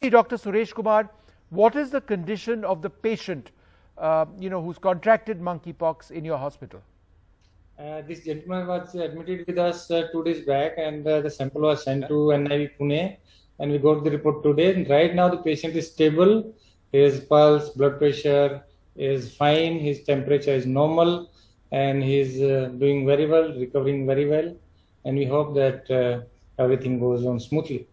Dr. Suresh Kumar, what is the condition of the patient, who's contracted monkeypox in your hospital? This gentleman was admitted with us 2 days back, and the sample was sent to NIV Pune, and we got the report today. And right now, the patient is stable. His pulse, blood pressure is fine. His temperature is normal, and he's doing very well, recovering very well. And we hope that everything goes on smoothly.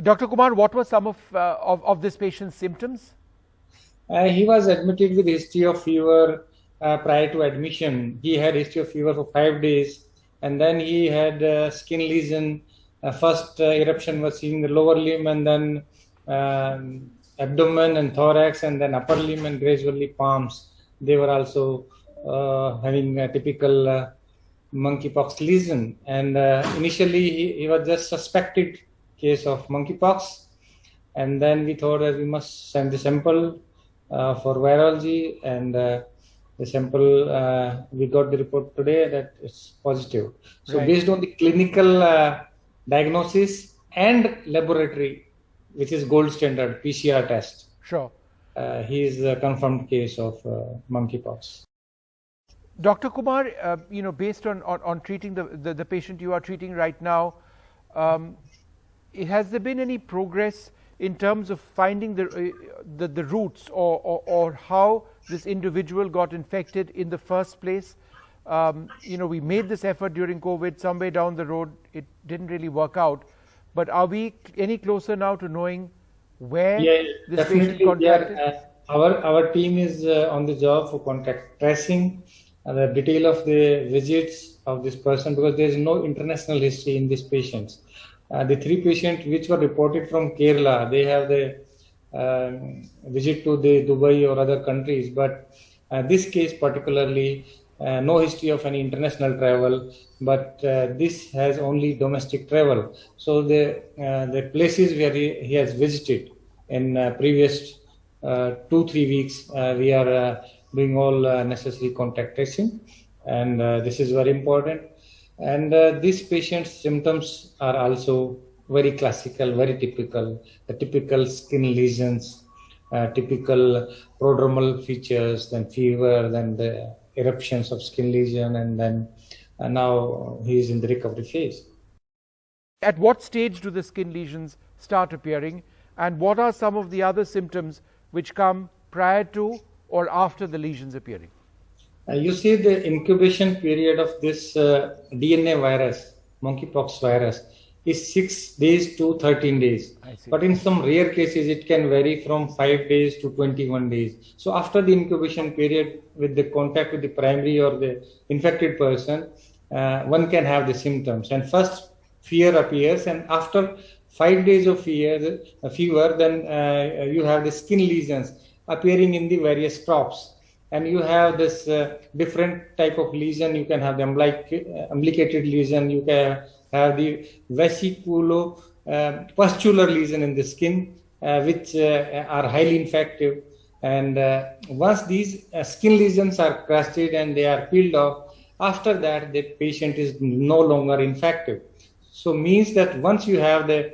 Dr. Kumar, what were some of this patient's symptoms? He was admitted with history of fever prior to admission. He had history of fever for 5 days, and then he had skin lesion. First eruption was seen in the lower limb, and then abdomen and thorax, and then upper limb, and gradually palms. They were also having a typical monkeypox lesion. And initially, he was just suspected case of monkeypox, and then we thought that we must send the sample for virology, and the sample, we got the report today that it's positive. So Right. based on the clinical diagnosis and laboratory, which is gold standard PCR test, Sure. he is a confirmed case of monkeypox. Dr. Kumar, based on treating the patient you are treating right now, has there been any progress in terms of finding the roots or how this individual got infected in the first place? We made this effort during COVID. Somewhere down the road, it didn't really work out. But are we any closer now to knowing where this patient contracted? Our team is on the job for contact tracing, the detail of the visits of this person, because there is no international history in these patients. The 3 patients which were reported from Kerala, they have the visit to the Dubai or other countries, but this case particularly, no history of any international travel, but this has only domestic travel. So the places where he has visited in previous 2-3 weeks, we are doing all necessary contact tracing, and this is very important. And these patients' symptoms are also very classical, very typical. The typical skin lesions, typical prodromal features, then fever, then the eruptions of skin lesion, and then now he is in the recovery phase. At what stage do the skin lesions start appearing, and what are some of the other symptoms which come prior to or after the lesions appearing? You see, the incubation period of this DNA virus, monkeypox virus, is 6 days to 13 days. But in some rare cases, it can vary from 5 days to 21 days. So after the incubation period, with the contact with the primary or the infected person, one can have the symptoms. And first, fear appears, and after 5 days of fever, then you have the skin lesions appearing in the various crops. And you have this different type of lesion. You can have the umbilicated lesion. You can have the vesiculo-pustular lesion in the skin, which are highly infective. And once these skin lesions are crusted and they are peeled off, after that, the patient is no longer infective. So means that once you have the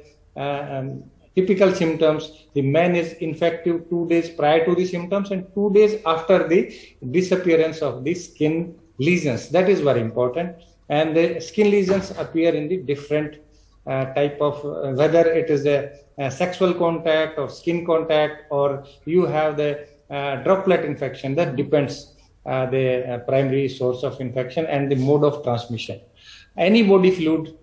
typical symptoms, the man is infective 2 days prior to the symptoms and 2 days after the disappearance of the skin lesions. That is very important. And the skin lesions appear in the different type of, whether it is a sexual contact or skin contact, or you have the droplet infection. That depends the primary source of infection and the mode of transmission. Any body fluid,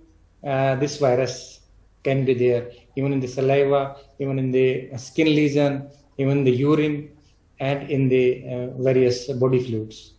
this virus can be there, even in the saliva, even in the skin lesion, even in the urine, and in the various body fluids.